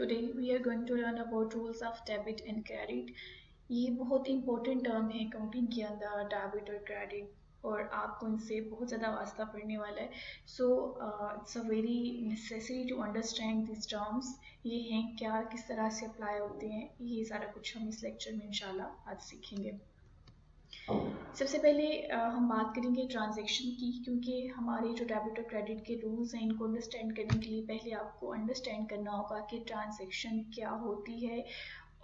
Today we are going to learn about rules of debit and credit. ये बहुत important term है accounting के अंदर, डेबिट और क्रेडिट, और आपको इनसे बहुत ज़्यादा वास्ता पड़ने वाला है. So it's a very necessary to understand this terms. ये हैं क्या, किस तरह से अप्लाई होते हैं, ये सारा कुछ हम इस लेक्चर में इंशाल्लाह आज सीखेंगे. सबसे पहले हम बात करेंगे ट्रांजैक्शन की, क्योंकि हमारे जो डेबिट और क्रेडिट के रूल्स हैं इनको अंडरस्टैंड करने के लिए पहले आपको अंडरस्टैंड करना होगा कि ट्रांजैक्शन क्या होती है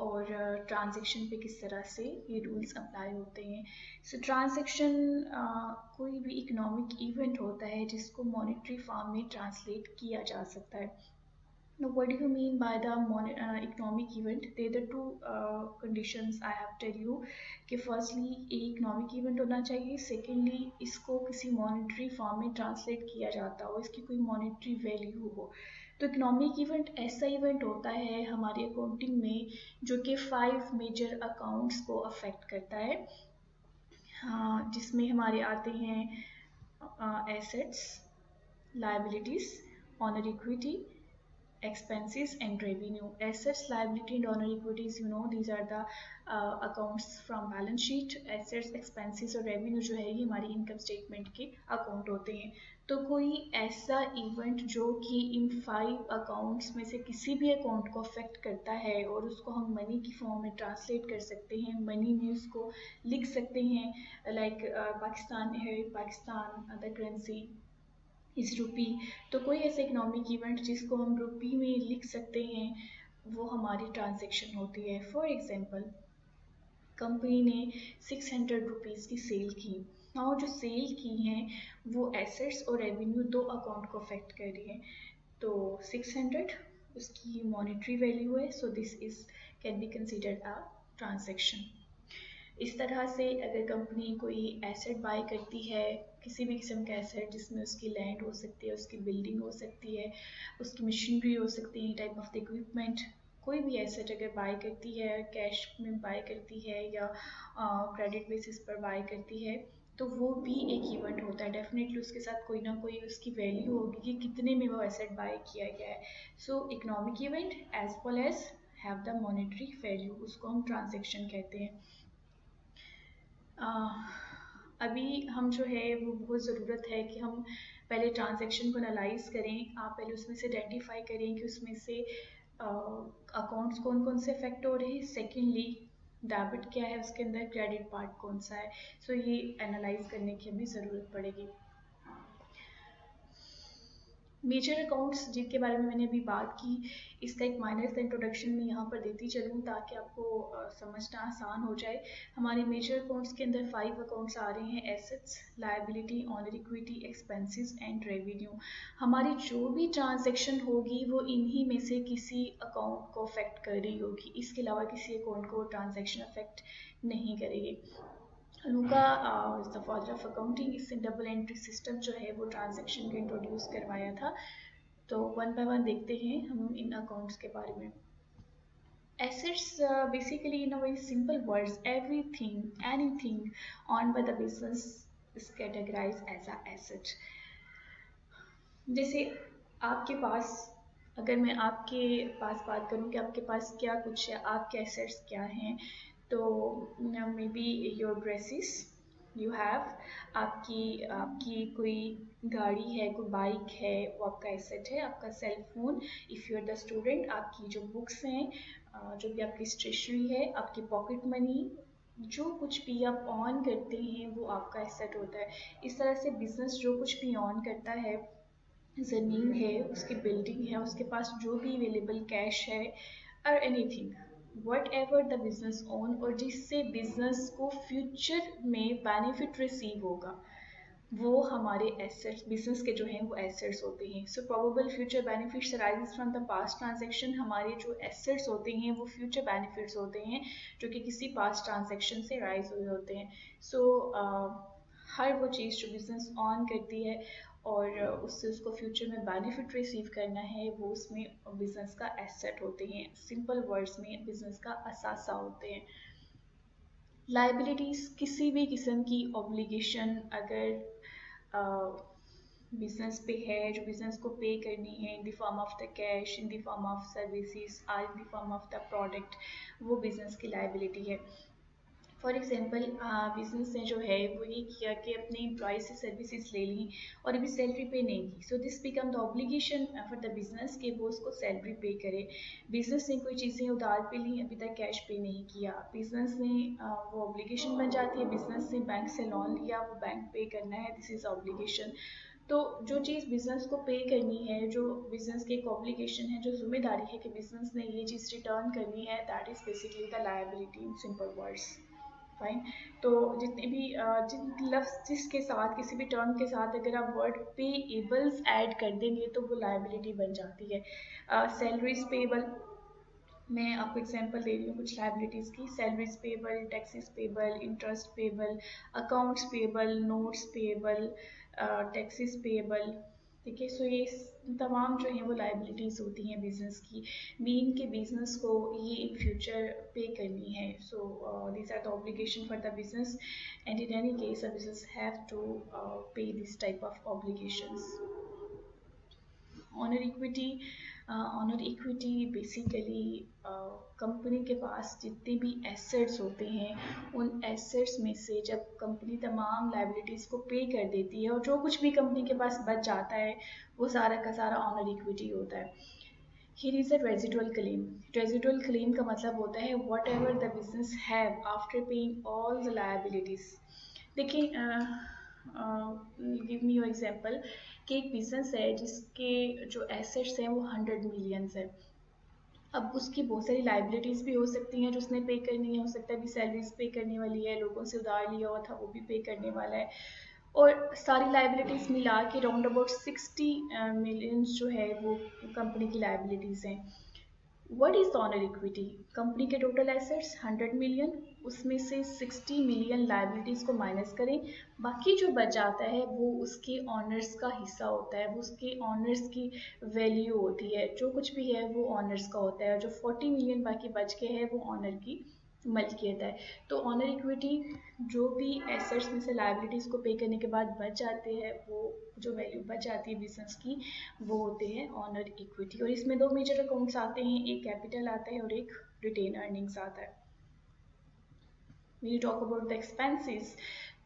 और ट्रांजैक्शन पे किस तरह से ये रूल्स अप्लाई होते हैं. सो ट्रांजैक्शन कोई भी इकोनॉमिक इवेंट होता है जिसको मॉनेटरी फॉर्म में ट्रांसलेट किया जा सकता है. Now, what do you mean by the economic event? There are the two conditions I have tell you कि firstly economic event होना चाहिए, secondly इसको किसी monetary form में translate किया जाता हो, इसकी कोई monetary value हो. तो इकोनॉमिक इवेंट ऐसा इवेंट होता है हमारी अकाउंटिंग में जो कि 5 मेजर अकाउंट्स को अफेक्ट करता है, जिसमें हमारे आते हैं assets, liabilities, owner equity, expenses and revenue. Assets, liability and honor equities, these are the accounts from balance sheet. Assets, expenses और revenue जो है ये हमारी income statement के अकाउंट होते हैं. तो कोई ऐसा इवेंट जो कि इन 5 अकाउंट्स में से किसी भी अकाउंट को अफेक्ट करता है और उसको हम मनी की फॉर्म में ट्रांसलेट कर सकते हैं, मनी में उसको लिख सकते हैं, लाइक पाकिस्तान है, पाकिस्तान द करेंसी इस रुपी. तो कोई ऐसा इकोनॉमिक इवेंट जिसको हम रुपी में लिख सकते हैं वो हमारी ट्रांजैक्शन होती है. फॉर एग्जांपल कंपनी ने 600 रुपीज़ की सेल की, और जो सेल की हैं वो एसेट्स और रेवेन्यू दो अकाउंट को अफेक्ट कर रही है. तो 600 उसकी मॉनेटरी वैल्यू है, so this is can be considered a transaction. इस तरह से अगर कंपनी कोई एसेट बाय करती है, किसी भी किस्म का एसेट जिसमें उसकी लैंड हो सकती है, उसकी बिल्डिंग हो सकती है, उसकी मशीनरी हो सकती है, टाइप ऑफ इक्विपमेंट, कोई भी एसेट अगर बाय करती है, कैश में बाय करती है या क्रेडिट बेसिस पर बाय करती है, तो वो भी एक इवेंट होता है. डेफिनेटली उसके साथ कोई ना कोई उसकी वैल्यू होगी कि कितने में वो एसेट बाय किया गया है. So economic event as well as have the monetary value, उसको हम ट्रांजैक्शन कहते हैं. अभी हम जो है वो बहुत ज़रूरत है कि हम पहले ट्रांजैक्शन को एनालाइज करें. आप पहले उसमें से आइडेंटिफाई करें कि उसमें से अकाउंट्स कौन कौन से अफेक्ट हो रहे हैं. सेकेंडली डेबिट क्या है उसके अंदर, क्रेडिट पार्ट कौन सा है. सो ये एनालाइज करने की हमें ज़रूरत पड़ेगी. मेजर अकाउंट्स जिनके बारे में मैंने अभी बात की, इसका एक माइनर सा इंट्रोडक्शन मैं यहाँ पर देती चलूँ ताकि आपको समझना आसान हो जाए. हमारे मेजर अकाउंट्स के अंदर 5 अकाउंट्स आ रहे हैं: assets, liability, honour equity, expenses and revenue. हमारी जो भी ट्रांजैक्शन होगी वो इन्हीं में से किसी अकाउंट को अफेक्ट कर रही होगी, इसके अलावा किसी अकाउंट को ट्रांजैक्शन अफेक्ट नहीं करेगी. लूका द फादर ऑफ अकाउंटिंग, इससे डबल एंट्री सिस्टम जो है वो ट्रांजैक्शन को इंट्रोड्यूस करवाया था. तो वन बाय वन देखते हैं हम इन अकाउंट्स के बारे में. Assets, basically in a very simple words, everything, anything owned by the business is categorized as a asset. जैसे आपके पास, अगर मैं आपके पास बात करूं कि आपके पास क्या कुछ है, आपके एसेट्स क्या हैं, तो may be your dresses you have, आपकी आपकी कोई गाड़ी है, कोई बाइक है, वो आपका एसेट है. आपका cell phone if you are the student, आपकी जो बुक्स हैं, जो भी आपकी स्टेशनरी है, आपकी पॉकेट मनी, जो कुछ भी आप ऑन करते हैं वो आपका एसेट होता है. इस तरह से बिजनेस जो कुछ भी ऑन करता है, ज़मीन है, उसकी बिल्डिंग है, उसके पास जो भी अवेलेबल कैश है, और anything what ever the business own, और जिससे बिजनेस को फ्यूचर में बेनिफिट रिसीव होगा, वो हमारे एसेट्स, बिजनेस के जो हैं वो एसेट्स होते हैं. सो probable future benefits arises from the past transaction. हमारे जो एसेट्स होते हैं वो फ्यूचर बेनिफिट्स होते हैं जो कि किसी पास्ट ट्रांजैक्शन से राइज हुए होते हैं. सो हर वो चीज़ जो बिजनेस ऑन करती है और उससे उसको फ्यूचर में बेनिफिट रिसीव करना है, वो उसमें बिजनेस का एसेट होते हैं. सिंपल वर्ड्स में बिजनेस का असासा होते हैं. लाइबिलिटीज़, किसी भी किस्म की ऑब्लिगेशन अगर बिजनेस पे है, जो बिजनेस को पे करनी है in the form of the cash, in the form of services और in the form of the product, वो बिजनेस की लाइबिलिटी है। फॉर एग्जांपल बिजनेस ने जो है वो ये किया कि अपने एम्प्लॉय से सर्विसेज ले ली और अभी सैलरी पे नहीं की, so this become the obligation for the business कि वो उसको सैलरी पे करे। बिजनेस ने कोई चीज़ें उधार पे ली, अभी तक कैश पे नहीं किया, बिजनेस ने वो ऑब्लिगेशन बन जाती है। बिजनेस ने बैंक से लोन लिया, वो बैंक पे करना है, दिस इज ऑब्लिगेशन। तो जो चीज़ बिजनेस को पे करनी है, जो बिजनेस की एक ऑब्लिगेशन है, जो जिम्मेदारी है कि बिजनेस ने ये चीज़ रिटर्न करनी है, that is basically the liability in simple words. Fine. तो जितने भी जिन लफ्ज़ जिसके साथ किसी भी टर्म के साथ अगर आप वर्ड पे एबल्स ऐड कर देंगे तो वो लाइबिलिटी बन जाती है। सैलरीज पेबल, मैं आपको एग्जांपल दे रही हूँ कुछ लाइबिलिटीज़ की। Salaries payable, taxes payable, interest payable, accounts payable, notes payable, taxes payable. ठीक है, सो ये तमाम जो हैं वो लाइबिलिटीज़ होती हैं बिजनेस की, मीन के बिजनेस को ये इन फ्यूचर पे करनी है। So these are the obligation for the business and in any case a business have to pay this type of obligations. Owner equity, owner equity basically company के पास जितने भी assets होते हैं, उन assets में से जब कंपनी तमाम लाइबिलिटीज़ को पे कर देती है और जो कुछ भी कंपनी के पास बच जाता है वो सारा का सारा ऑनर इक्विटी होता है। Here is a residual claim. Residual claim का मतलब होता है whatever the business have after paying all the liabilities. देखिए, गिव मी योर एग्जांपल कि एक बिजनेस है जिसके जो एसेट्स हैं वो 100 मिलियंस है। अब उसकी बहुत सारी लाइबिलिटीज़ भी हो सकती हैं जो उसने पे करनी है, हो सकता है भी सैलरीज पे करने वाली है, लोगों से उधार लिया हुआ था वो भी पे करने वाला है, और सारी लाइबिलिटीज़ मिला के राउंड अबाउट 60 मिलियंस जो है वो कंपनी की लाइबिलिटीज़ हैं। What is honour equity? Company के टोटल एसेट्स 100 मिलियन, उसमें से 60 मिलियन लाइबिलिटीज को माइनस करें, बाकी जो बच जाता है वो उसके ऑनर्स का हिस्सा होता है, वो उसके ऑनर्स की वैल्यू होती है, जो कुछ भी है वो ऑनर्स का होता है। जो 40 मिलियन बाकी बच के है वो ऑनर की मलकियत है। तो ऑनर इक्विटी जो भी एसेट्स में से लाइबिलिटीज़ को पे करने के बाद बच जाते हैं, वो जो वैल्यू बच जाती है बिजनेस की, वो होते हैं ऑनर इक्विटी। और इसमें दो मेजर अकाउंट्स आते हैं, एक कैपिटल आता है और एक रिटेन अर्निंग्स आता है। When you talk about the expenses,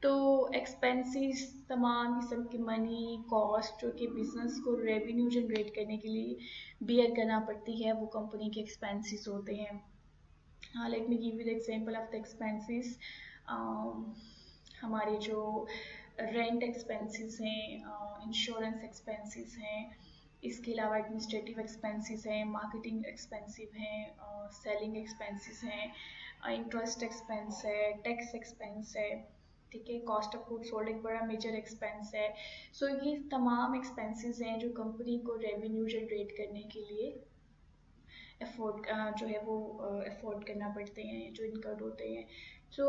तो एक्सपेंसेस तमाम किस्म की मनी कॉस्ट जो कि बिजनेस को रेवेन्यू जनरेट करने के लिए बियर करना पड़ती है, वो कंपनी के एक्सपेंसेस होते हैं। Let me give you the example of the expenses. हमारे जो रेंट एक्सपेंसेस हैं, इंश्योरेंस एक्सपेंसेस हैं, इसके अलावा एडमिनिस्ट्रेटिव एक्सपेंसेस हैं, मार्केटिंग एक्सपेंसिव हैं, सेलिंग एक्सपेंसेस हैं, इंटरेस्ट एक्सपेंस है, टैक्स एक्सपेंस है। ठीक है, कॉस्ट ऑफ गुड सोल्ड एक बड़ा मेजर एक्सपेंस है। सो ये तमाम एक्सपेंसेस हैं जो कंपनी को रेवेन्यू जनरेट करने के लिए एफोर्ड जो है वो एफोर्ड करना पड़ते हैं, जो इनकर्ड होते हैं। सो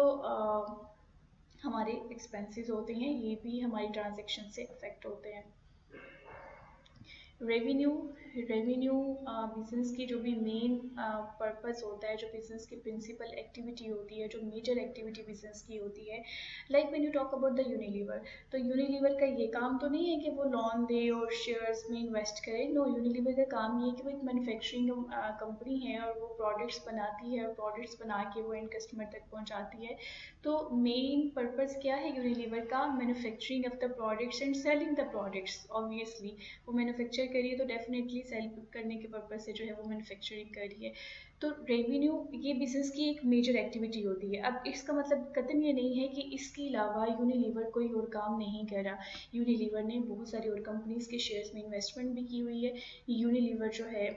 हमारे एक्सपेंसेस होते हैं, ये भी हमारी ट्रांजेक्शन से अफेक्ट होते हैं। रेवेन्यू, रेवेन्यू बिजनेस की जो भी मेन पर्पस होता है, जो बिजनेस की प्रिंसिपल एक्टिविटी होती है, जो मेजर एक्टिविटी बिजनेस की होती है, like when you talk about the Unilever, तो यूनिलीवर का ये काम तो नहीं है कि वो लोन दे और शेयर्स में इन्वेस्ट करे। नो, यूनिलीवर का काम ये है कि वो एक मैन्युफैक्चरिंग कंपनी है और वो प्रोडक्ट्स बनाती है और प्रोडक्ट्स बना के वो एंड कस्टमर तक पहुँचाती है। तो मेन पर्पस क्या है यूनिलीवर का? Manufacturing of the products and selling the products. Obviously वो मैन्युफैक्चर करिए तो डेफिनेटली सेल करने के पर्पज से जो है वो मैन्युफैक्चरिंग करिए। तो रेवेन्यू ये बिजनेस की एक मेजर एक्टिविटी होती है। अब इसका मतलब कतई ये नहीं है कि इसके अलावा यूनिलीवर कोई और काम नहीं कर रहा। यूनिलीवर ने बहुत सारी और कंपनीज के शेयर्स में इन्वेस्टमेंट भी की हुई है। यूनिलीवर जो है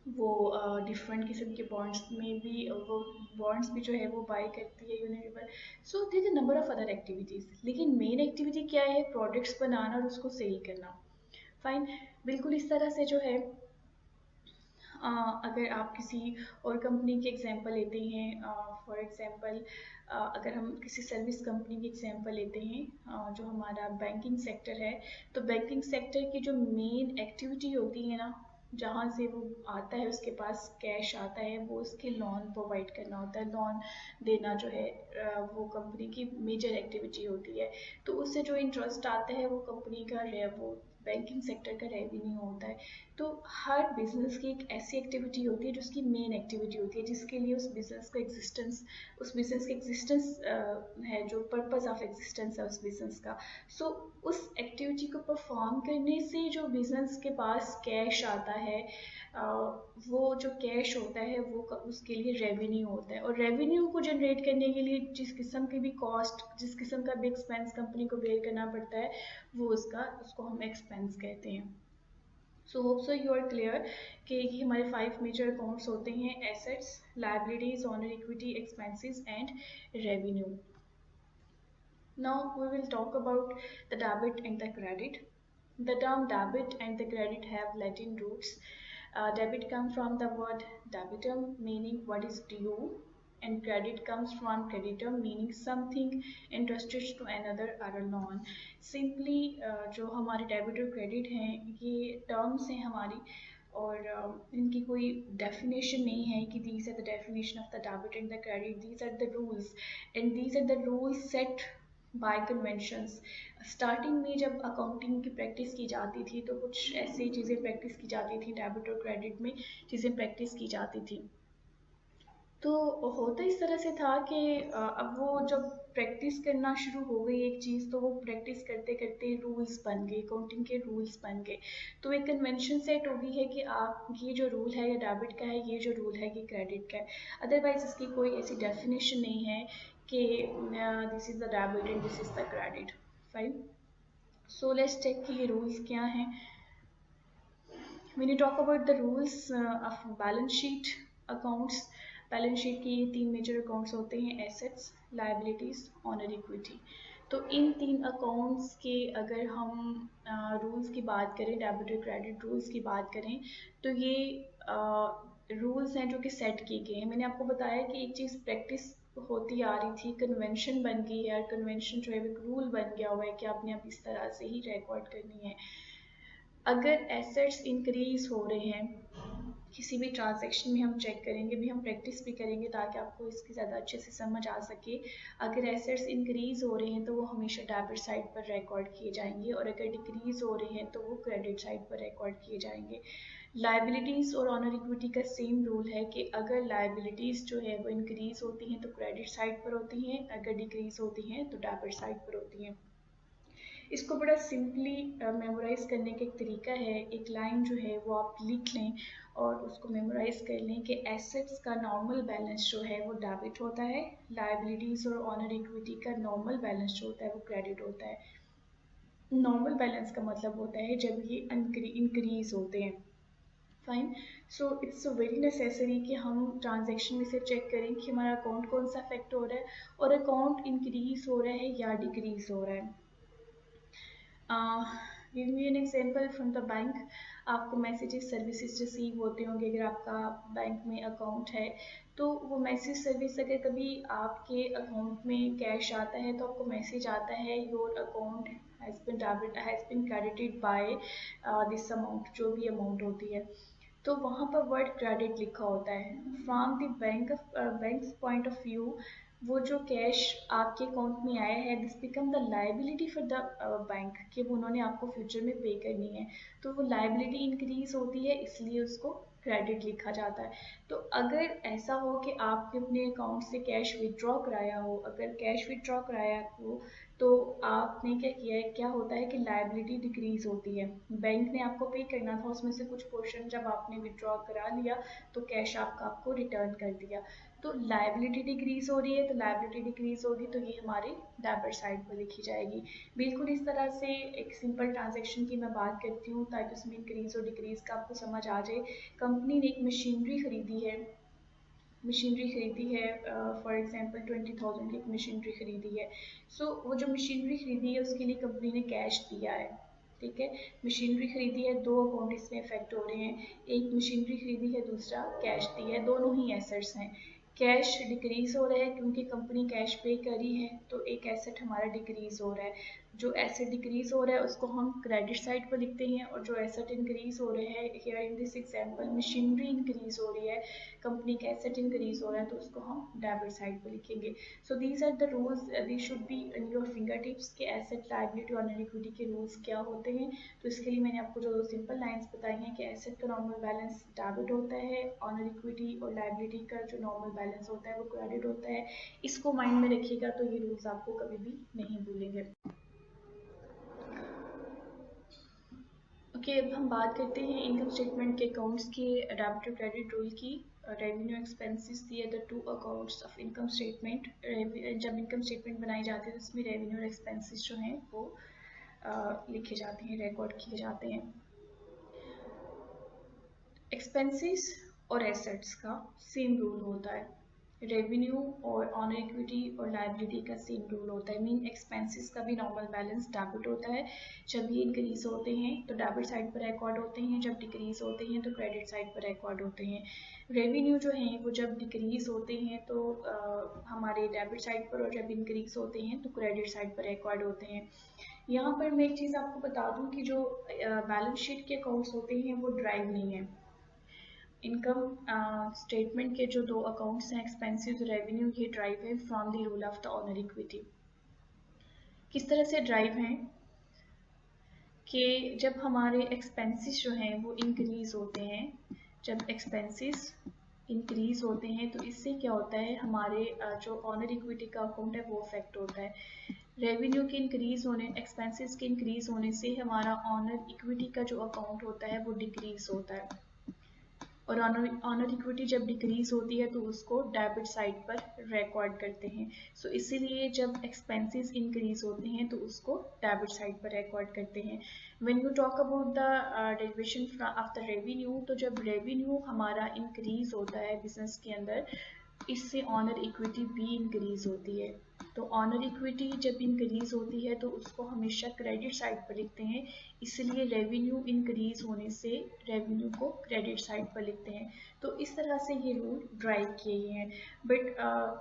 वो डिफरेंट किस्म के बॉन्ड्स में भी वो बॉन्ड्स भी जो है वो बाई करती है Unilever. So there is number of other activities, लेकिन मेन एक्टिविटी क्या है? प्रोडक्ट्स बनाना और उसको सेल करना। फाइन। बिल्कुल इस तरह से जो है अगर आप किसी और कंपनी की एग्जांपल लेते हैं, फॉर एग्जांपल अगर हम किसी सर्विस कंपनी की एग्जांपल लेते हैं, जो हमारा बैंकिंग सेक्टर है, तो बैंकिंग सेक्टर की जो मेन एक्टिविटी होती है ना, जहाँ से वो आता है उसके पास कैश आता है, वो उसके लोन प्रोवाइड करना होता है। लोन देना जो है वो कंपनी की मेजर एक्टिविटी होती है। तो उससे जो इंटरेस्ट आता है वो कंपनी का वो बैंकिंग सेक्टर का रेवेन्यू होता है। तो हर बिजनेस की एक ऐसी एक्टिविटी होती है जो उसकी मेन एक्टिविटी होती है, जिसके लिए उस बिजनेस का एग्जिस्टेंस है, जो पर्पस ऑफ एग्जिस्टेंस है उस बिजनेस का। सो उस एक्टिविटी को परफॉर्म करने से जो बिजनेस के पास कैश आता है, वो जो कैश होता है वो उसके लिए रेवेन्यू होता है। और रेवेन्यू को जनरेट करने के लिए जिस किस्म की भी कॉस्ट, जिस किस्म का भी एक्सपेंस कंपनी को बेयर करना पड़ता है, वो उसको हम एक्सपेंस कहते हैं। So hope so you are clear कि ये हमारे 5 मेजर अकाउंट्स होते हैं: assets, liabilities, owner equity, expenses and revenue. Now we will talk about the debit and the credit. The term debit and the credit have Latin roots. Debit comes from the word debitum, meaning what is due, and credit comes from creditum, meaning something entrusted to another or a loan. Simply जो हमारे debit और credit हैं, ये terms हैं हमारी, और इनकी कोई डेफिनेशन नहीं है कि these are the definition of the debit and the credit. These are the rules, and these are the rules set by conventions. Starting में जब अकाउंटिंग की प्रैक्टिस की जाती थी तो कुछ ऐसी चीज़ें प्रैक्टिस की जाती थी, डेबिट और क्रेडिट में चीज़ें प्रैक्टिस की जाती थी। तो होता इस तरह से था कि अब वो जब प्रैक्टिस करना शुरू हो गई एक चीज़, तो वो प्रैक्टिस करते करते रूल्स बन गए, अकाउंटिंग के रूल्स बन गए। तो एक कन्वेंशन सेट हो गई है कि आप ये जो रूल है ये डेबिट का है, ये जो रूल है ये क्रेडिट का है। अदरवाइज इसकी कोई ऐसी डेफिनेशन नहीं है कि this is the debit and this is the credit. Fine, so let's check कि ये रूल्स क्या हैं। When you talk about the rules of balance sheet accounts, balance sheet की ये 3 मेजर अकाउंट्स होते हैं: एसेट्स, लायबिलिटीज, ऑनर इक्विटी। तो इन 3 accounts के अगर हम रूल्स की बात करें, डेबिट और क्रेडिट रूल्स की बात करें, तो ये रूल्स हैं जो कि सेट किए गए हैं। मैंने आपको बताया कि एक चीज़ प्रैक्टिस होती आ रही थी, कन्वेंशन बन गई है, कन्वेंशन जो है एक रूल बन गया हुआ है कि आपने अब इस तरह से ही रिकॉर्ड करनी है। अगर एसेट्स इंक्रीज हो रहे हैं किसी भी ट्रांजैक्शन में, हम चेक करेंगे भी, हम प्रैक्टिस भी करेंगे ताकि आपको इसकी ज़्यादा अच्छे से समझ आ सके। अगर एसेट्स इंक्रीज हो रहे हैं तो वो हमेशा डेबिट साइड पर रिकॉर्ड किए जाएंगे, और अगर डिक्रीज हो रहे हैं तो वो क्रेडिट साइड पर रिकॉर्ड किए जाएंगे। लायबिलिटीज़ और ऑनर इक्विटी का सेम रूल है कि अगर लायबिलिटीज़ जो है वो इंक्रीज होती हैं तो क्रेडिट साइड पर होती हैं, अगर डिक्रीज होती हैं तो डेबिट साइड पर होती हैं। इसको बड़ा सिंपली मेमोराइज़ करने का एक तरीका है, एक लाइन जो है वो आप लिख लें और उसको मेमोराइज़ कर लें कि एसेट्स का नॉर्मल बैलेंस जो है वो डेबिट होता है, लायबिलिटीज़ और ऑनर इक्विटी का नॉर्मल बैलेंस जो होता है वो क्रेडिट होता है। नॉर्मल बैलेंस का मतलब होता है जब ये इंक्रीज होते हैं। Fine, so it's very necessary कि हम ट्रांजेक्शन में से चेक करें कि हमारा अकाउंट कौन सा अफेक्ट हो रहा है, और अकाउंट इंक्रीज हो रहा है या डिक्रीज हो रहा है। Give me an example from the bank. आपको मैसेजेस सर्विसेज रिसीव होते होंगे अगर आपका बैंक में अकाउंट है, तो वो मैसेज सर्विस अगर कभी आपके अकाउंट में कैश आता है तो आपको मैसेज आता है your account has been credited by this amount, जो भी अमाउंट होती है, तो वहाँ पर वर्ड क्रेडिट लिखा होता है। From the banks point of view, वो जो कैश आपके अकाउंट में आया है, this become the liability for the bank, कि वो उन्होंने आपको फ्यूचर में पे करनी है। तो वो लाइबिलिटी इंक्रीज होती है, इसलिए उसको क्रेडिट लिखा जाता है। तो अगर ऐसा हो कि आपने अपने अकाउंट से कैश विड्रॉ कराया हो, अगर कैश विड्रॉ कराया हो तो आपने क्या किया है, क्या होता है कि लाइबिलिटी डिक्रीज होती है। बैंक ने आपको पे करना था, उसमें से कुछ पोर्शन जब आपने विड्रॉ करा लिया तो कैश आपको रिटर्न कर दिया, तो लाइबिलिटी डिक्रीज हो रही है, तो लाइबिलिटी डिक्रीज होगी तो ये हमारे डेबिट साइड पर लिखी जाएगी। बिल्कुल इस तरह से एक सिंपल ट्रांजैक्शन की मैं बात करती हूँ ताकि उसमें इंक्रीज और डिक्रीज का आपको समझ आ जाए। कंपनी ने एक मशीनरी खरीदी है, फॉर एग्जांपल 20,000 की एक मशीनरी खरीदी है। सो वो जो मशीनरी खरीदी है उसके लिए कंपनी ने कैश दिया है, ठीक है। मशीनरी खरीदी है, 2 अकाउंट इसमें इफेक्ट हो रहे हैं, एक मशीनरी खरीदी है, दूसरा कैश दिया है, दोनों ही एसेट्स हैं। कैश डिक्रीज हो रहा है क्योंकि कंपनी कैश पे करी है, तो एक एसेट हमारा डिक्रीज हो रहा है। जो एसेट डिक्रीज हो रहा है उसको हम क्रेडिट साइड पर लिखते हैं, और जो एसेट इंक्रीज हो रहे हैं, here in this example machinery increase हो रही है, कंपनी का एसेट इंक्रीज हो रहा है, तो उसको हम डेबिट साइड पर लिखेंगे। So these are the rules, these should be in your finger tips के एसेट लायबिलिटी और इक्विटी के रूल्स क्या होते हैं। तो इसके लिए मैंने आपको जो सिंपल लाइंस बताई हैं कि एसेट का नॉर्मल बैलेंस डेबिट होता है, ऑनर इक्विटी और लायबिलिटी का जो नॉर्मल बैलेंस होता है वो क्रेडिट होता है। इसको माइंड में रखिएगा, तो ये रूल्स आपको कभी भी नहीं भूलेंगे। ओके, अब हम बात करते हैं इनकम स्टेटमेंट के अकाउंट्स की, डेबिट और क्रेडिट रूल की। रेवेन्यू एक्सपेंसेस दिए the two accounts of income statement. जब इनकम स्टेटमेंट बनाई जाती है तो उसमें रेवेन्यू और एक्सपेंसेस जो हैं वो लिखे जाते हैं, रिकॉर्ड किए जाते हैं। एक्सपेंसेस और एसेट्स का सेम रूल होता है, रेवेन्यू और ऑनर इक्विटी और लायबिलिटी का सेम रूल होता है। मीन एक्सपेंसेस का भी नॉर्मल बैलेंस डेबिट होता है, जब ये इंक्रीज होते हैं तो डेबिट साइड पर रिकॉर्ड होते हैं, जब डिक्रीज होते हैं तो क्रेडिट साइड पर रिकॉर्ड होते हैं। रेवेन्यू जो है वो जब डिक्रीज होते हैं तो हमारे डेबिट साइड पर, और जब इंक्रीज होते हैं तो क्रेडिट साइड पर रिकॉर्ड होते हैं। यहाँ पर मैं एक चीज़ आपको बता दूँ कि जो बैलेंस शीट के अकाउंट्स होते हैं वो ड्राइव नहीं है। इनकम स्टेटमेंट के जो दो अकाउंट्स हैं, एक्सपेंसेस और रेवेन्यू, ये ड्राइव है from the rule of the honour equity. किस तरह से ड्राइव हैं कि जब हमारे एक्सपेंसेस जो हैं वो इंक्रीज होते हैं, जब एक्सपेंसेस इंक्रीज होते हैं तो इससे क्या होता है, हमारे जो ऑनर इक्विटी का अकाउंट है वो अफेक्ट होता है। रेवेन्यू के इंक्रीज होने, एक्सपेंसेस के इंक्रीज होने से हमारा ऑनर इक्विटी का जो अकाउंट होता है वो डिक्रीज होता है, और ऑनर इक्विटी जब डिक्रीज होती है तो उसको डेबिट साइड पर रिकॉर्ड करते हैं। सो इसीलिए जब एक्सपेंसेस इंक्रीज होते हैं तो उसको डेबिट साइड पर रिकॉर्ड करते हैं। When you talk about the derivation of the revenue, तो जब रेवेन्यू हमारा इंक्रीज होता है बिजनेस के अंदर, इससे ऑनर इक्विटी भी इंक्रीज होती है। तो ऑनर इक्विटी जब इंक्रीज होती है तो उसको हमेशा क्रेडिट साइड पर लिखते हैं, इसलिए रेवेन्यू इंक्रीज होने से रेवेन्यू को क्रेडिट साइड पर लिखते हैं। तो इस तरह से ये रूल ड्राइव किए गए हैं। But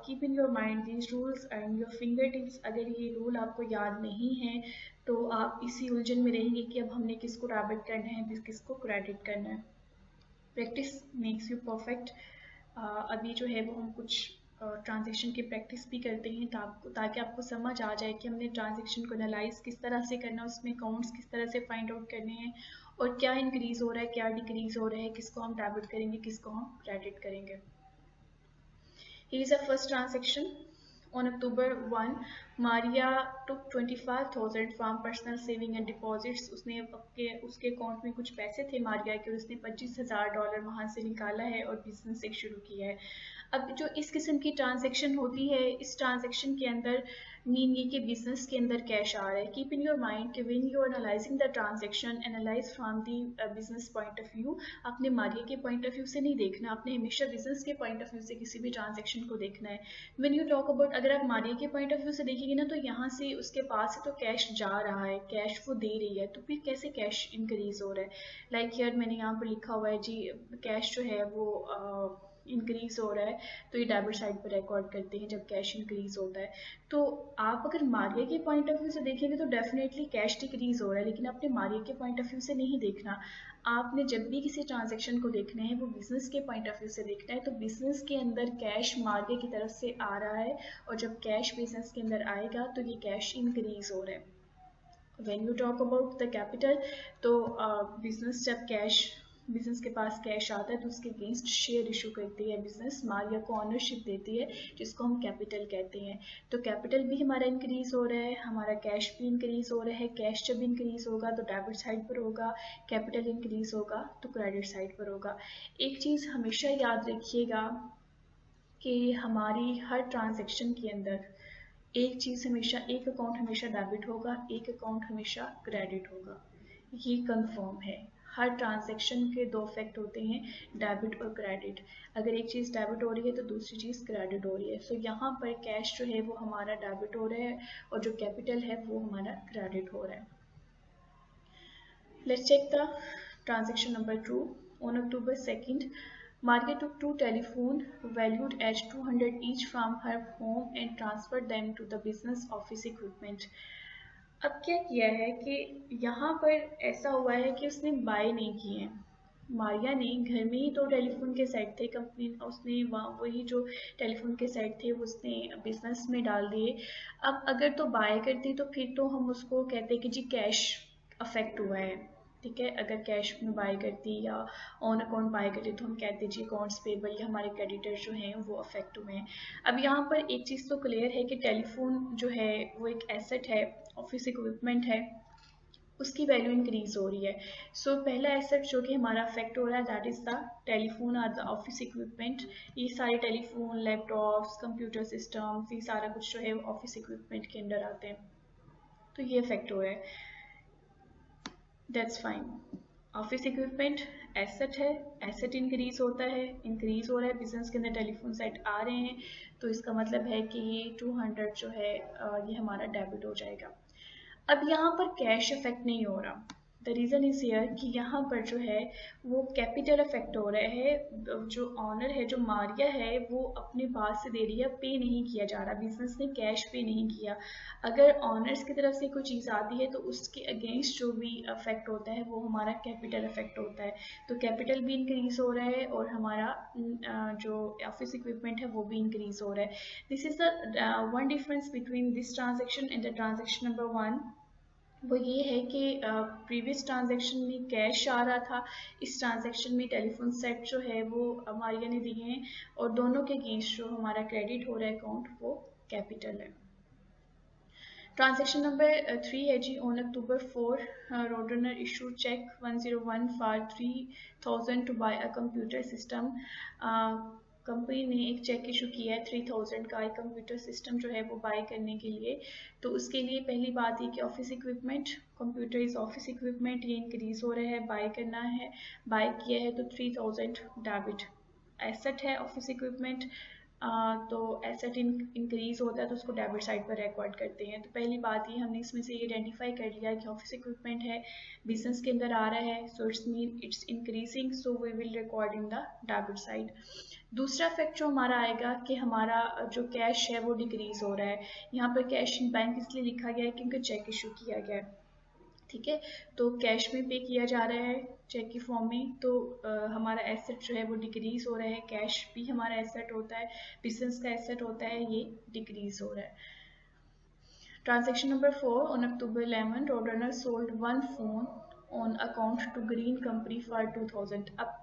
keep in your mind these rules and your finger tips. अगर ये रूल आपको याद नहीं है तो आप इसी उलझन में रहेंगे कि अब हमने किसको डेबिट करना है, किसको क्रेडिट करना है। Practice makes you perfect. अभी जो है वो हम कुछ ट्रांजेक्शन की प्रैक्टिस भी करते हैं ताकि आपको समझ आ जाए कि हमने ट्रांजेक्शन को एनालाइज किस तरह से करना है, उसमें अकाउंट्स किस तरह से फाइंड आउट करने हैं, और क्या इंक्रीज हो रहा है क्या डिक्रीज हो रहा है, किसको हम डेबिट करेंगे किसको हम क्रेडिट करेंगे। Here is a first transaction. On October 1, Maria took 25,000 from personal saving and deposits. उसके अकाउंट में कुछ पैसे थे मारिया के, उसने $25,000 वहाँ से निकाला है और बिजनेस एक शुरू किया है। अब जो इस किस्म की ट्रांजैक्शन होती है, इस ट्रांजैक्शन के अंदर मीन ये कि बिजनेस के अंदर कैश आ रहा है। कीप इन योर माइंड कि when you are analysing the transaction, analyse from the business point of view. आपने मारिया के पॉइंट ऑफ व्यू से नहीं देखना, आपने हमेशा बिजनेस के पॉइंट ऑफ व्यू से किसी भी ट्रांजैक्शन को देखना है। व्हेन यू टॉक अबाउट, अगर आप मारिया के पॉइंट ऑफ व्यू से देखेंगे ना, तो यहाँ से उसके पास से तो कैश जा रहा है, कैश वो दे रही है, तो फिर कैसे कैश इंक्रीज हो रहा है। लाइक यार मैंने यहाँ पर लिखा हुआ है जी, कैश जो है वो इंक्रीज हो रहा है, तो ये डेबिट साइड पर रिकॉर्ड करते हैं जब कैश इंक्रीज होता है। तो आप अगर मारिया के पॉइंट ऑफ व्यू से देखेंगे तो डेफिनेटली कैश डिक्रीज हो रहा है, लेकिन आपने मारिया के पॉइंट ऑफ व्यू से नहीं देखना। आपने जब भी किसी ट्रांजैक्शन को देखना है वो बिजनेस के पॉइंट ऑफ व्यू से देखना है। तो बिजनेस के अंदर कैश मारिया की तरफ से आ रहा है, और जब कैश बिजनेस के अंदर आएगा तो ये कैश इंक्रीज हो रहा है। When you talk about the capital, तो बिजनेस जब बिजनेस के पास कैश आता है तो उसके अगेंस्ट शेयर इशू करती है बिजनेस, मारिया को ऑनरशिप देती है, जिसको हम कैपिटल कहते हैं। तो कैपिटल भी हमारा इंक्रीज हो रहा है, हमारा कैश भी इंक्रीज हो रहा है। कैश जब इंक्रीज होगा तो डेबिट साइड पर होगा, कैपिटल इंक्रीज होगा तो क्रेडिट साइड पर होगा। एक चीज़ हमेशा याद रखिएगा कि हमारी हर ट्रांजेक्शन के अंदर एक चीज़ हमेशा, एक अकाउंट हमेशा डेबिट होगा, एक अकाउंट हमेशा क्रेडिट होगा। ये कंफर्म है। हर ट्रांजैक्शन के दो इफेक्ट होते हैं, डेबिट और क्रेडिट। अगर एक चीज़ डेबिट हो रही है तो दूसरी चीज़ क्रेडिट हो रही है। सो यहाँ पर कैश जो है वो हमारा डेबिट हो रहा है, और जो कैपिटल है वो हमारा क्रेडिट हो रहा है। Let's check the transaction number 2. On October 2nd, Maria took two telephones valued at $200 each from her home and transferred them to the business office equipment. अब क्या किया है कि यहाँ पर ऐसा हुआ है कि उसने बाय नहीं किए हैं। मारिया ने घर में ही तो टेलीफोन के सेट थे, कंपनी उसने वहाँ वही जो टेलीफोन के सेट थे वो उसने बिजनेस में डाल दिए। अब अगर तो बाय करती तो फिर तो हम उसको कहते कि जी कैश अफेक्ट हुआ है। ठीक है, अगर कैश में बाय करती या ऑन अकाउंट बाय करती तो हम कहते जी अकाउंट्स पेबल या हमारे क्रेडिटर जो हैं वो अफेक्ट हुए हैं। अब यहाँ पर एक चीज़ तो क्लियर है कि टेलीफोन जो है वो एक एसेट है, ऑफिस इक्विपमेंट है, उसकी वैल्यू इंक्रीज हो रही है। सो पहला एसेट जो कि हमारा अफेक्ट हो रहा है दैट इज़ द टेलीफोन और द ऑफिस इक्विपमेंट। ये सारे टेलीफोन, लैपटॉप्स, कंप्यूटर सिस्टम्स, ये सारा कुछ जो है ऑफिस इक्विपमेंट के अंडर आते हैं, तो ये अफेक्ट हो रहा है। That's fine. Office equipment asset है, एसेट इंक्रीज होता है, इंक्रीज हो रहा है, बिजनेस के अंदर टेलीफोन सेट आ रहे हैं, तो इसका मतलब है कि ये 200 जो है ये हमारा डेबिट हो जाएगा। अब यहाँ पर कैश इफेक्ट नहीं हो रहा। द रीज़न इज हियर कि यहाँ पर जो है वो कैपिटल इफेक्ट हो रहा है। जो ऑनर है, जो मारिया है, वो अपने बात से दे रही है, पे नहीं किया जा रहा, बिजनेस ने कैश पे नहीं किया। अगर ऑनर्स की तरफ से कोई चीज़ आती है तो उसके अगेंस्ट जो भी अफेक्ट होता है वो हमारा कैपिटल इफेक्ट होता है। तो कैपिटल भी इंक्रीज हो रहा है और हमारा जो ऑफिस इक्विपमेंट है वो भी इंक्रीज हो रहा है। This is the one difference between this transaction and the transaction number 1। वो ये है कि प्रीवियस ट्रांजैक्शन में कैश आ रहा था, इस ट्रांजैक्शन में टेलीफोन सेट जो है वो मारिया ने दिए हैं, और दोनों के अगेंस्ट जो हमारा क्रेडिट हो रहा है अकाउंट वो कैपिटल है। ट्रांजैक्शन नंबर 3 है जी, on October 4 Roadrunner issue cheque 101 for 3000 to buy a computer system. कंपनी ने एक चेक इशू किया है 3000 का एक कंप्यूटर सिस्टम जो है वो बाय करने के लिए। तो उसके लिए पहली बात ये कि office equipment, computer is office equipment, ये इंक्रीज हो रहा है, बाय करना है, बाय किया है तो 3000 डेबिट। एसेट है ऑफिस इक्विपमेंट, तो एसेट इंक्रीज होता है तो उसको डेबिट साइड पर रिकॉर्ड करते हैं। तो पहली बात ये हमने इसमें से आइडेंटिफाई कर लिया कि ऑफिस इक्विपमेंट है, बिजनेस के अंदर आ रहा है, so it's mean it's increasing, so we will record in the debit side. दूसरा फैक्ट जो हमारा आएगा कि हमारा जो कैश है वो डिक्रीज हो रहा है। यहाँ पर कैश इन बैंक इसलिए लिखा गया है क्योंकि चेक इशू किया गया है। ठीक है, तो कैश में पे किया जा रहा है चेक की फॉर्म में, तो हमारा एसेट जो है वो डिक्रीज हो रहा है। कैश भी हमारा एसेट होता है, बिजनेस का एसेट होता है, ये डिक्रीज हो रहा है। Transaction number 4, on October 11 Roadrunner sold one phone on account to Green company for 2000। अब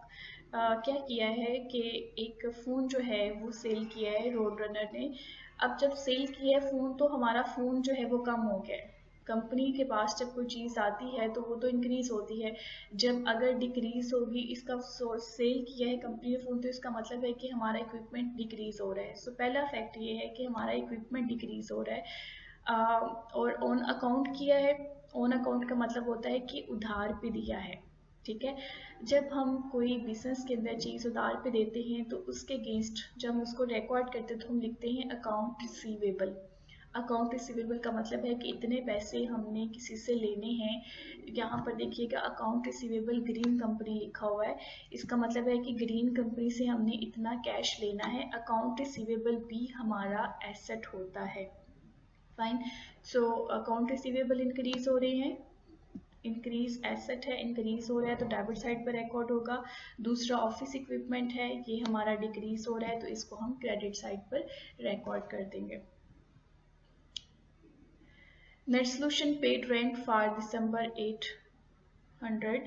क्या किया है कि एक फ़ोन जो है वो सेल किया है रोड रनर ने। अब जब सेल किया है फ़ोन तो हमारा फ़ोन जो है वो कम हो गया है। कंपनी के पास जब कोई चीज़ आती है तो वो तो इंक्रीज़ होती है, जब अगर डिक्रीज़ होगी, इसका सेल किया है कंपनी ने फ़ोन तो इसका मतलब है कि हमारा इक्विपमेंट डिक्रीज़ हो रहा है। सो पहला फैक्ट ये है कि हमारा इक्विपमेंट डिक्रीज़ हो रहा है। और ऑन अकाउंट किया है, ऑन अकाउंट का मतलब होता है कि उधार पे दिया है। ठीक है, जब हम कोई बिजनेस के अंदर चीज़ उधार पे देते हैं तो उसके अगेंस्ट जब हम उसको रिकॉर्ड करते हैं तो हम लिखते हैं अकाउंट रिसीवेबल। अकाउंट रिसीवेबल का मतलब है कि इतने पैसे हमने किसी से लेने हैं। यहाँ पर देखिएगा अकाउंट रिसीवेबल ग्रीन कंपनी लिखा हुआ है, इसका मतलब है कि ग्रीन कंपनी से हमने इतना कैश लेना है। अकाउंट रिसीवेबल भी हमारा एसेट होता है। Fine, so account receivable increase हो रहे हैं, इंक्रीज एसेट है, इंक्रीज हो रहा है तो डेबिट साइड पर रिकॉर्ड होगा। दूसरा ऑफिस इक्विपमेंट है, ये हमारा डिक्रीज हो रहा है तो इसको हम क्रेडिट साइड पर रिकॉर्ड कर देंगे। Net solution paid rent for December 800।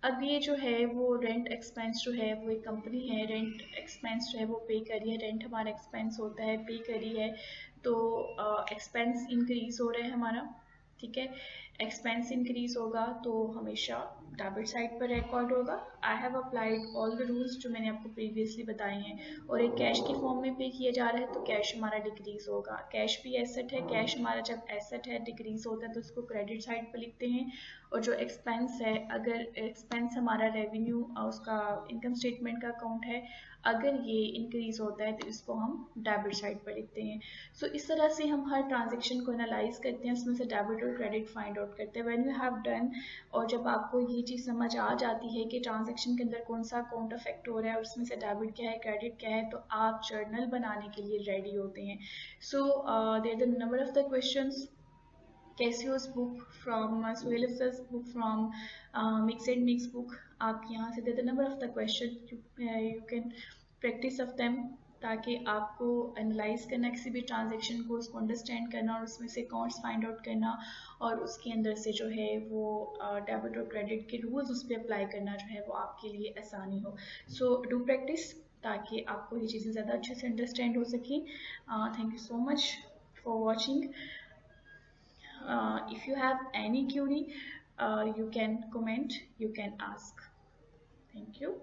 अब ये जो है वो रेंट एक्सपेंस जो है वो एक कंपनी है, रेंट एक्सपेंस जो है वो पे करी है, रेंट हमारा एक्सपेंस होता है, पे करी है, तो एक्सपेंस इंक्रीज हो रहा है हमारा। ठीक है, एक्सपेंस इंक्रीज होगा तो हमेशा डेबिट साइड पर रिकॉर्ड होगा। I have applied all the rules जो मैंने आपको प्रीवियसली बताए हैं, और एक कैश की फॉर्म में पे किया जा रहा है तो कैश हमारा डिक्रीज होगा। कैश भी एसेट है, कैश हमारा जब एसेट है डिक्रीज होता है तो उसको क्रेडिट साइड पर लिखते हैं। और जो एक्सपेंस है, अगर एक्सपेंस हमारा रेवेन्यू उसका इनकम स्टेटमेंट का अकाउंट है, अगर ये इंक्रीज होता है तो इसको हम डेबिट साइड पर लिखते हैं। सो इस तरह से हम हर ट्रांजेक्शन को एनालाइज करते हैं, उसमें से डेबिट और क्रेडिट फाइंड आउट करते हैं। व्हेन यू हैव डन, और जब आपको ये चीज़ समझ आ जाती है कि ट्रांजेक्शन के अंदर कौन सा अकाउंट अफेक्ट हो रहा है और उसमें से डेबिट क्या है, क्रेडिट क्या है, तो आप जर्नल बनाने के लिए रेडी होते हैं। So there the number of the questions कैसियोस book from Suhail Afzal's book from mix and mix book, आप यहाँ से the number of the question you can practise of them, ताकि आपको एनालाइज करना किसी भी ट्रांजेक्शन को, उसको अंडरस्टैंड करना और उसमें से अकाउंट्स फाइंड आउट करना, और उसके अंदर से जो है वो डेबिट और क्रेडिट के रूल्स उस पर अप्लाई करना जो है वो आपके लिए आसानी हो। सो डू प्रैक्टिस, ताकि आपको ये चीज़ें ज़्यादा अच्छे से अंडरस्टैंड हो सकें। Thank you so much for watching. If you have any query, you can comment, you can ask. Thank you.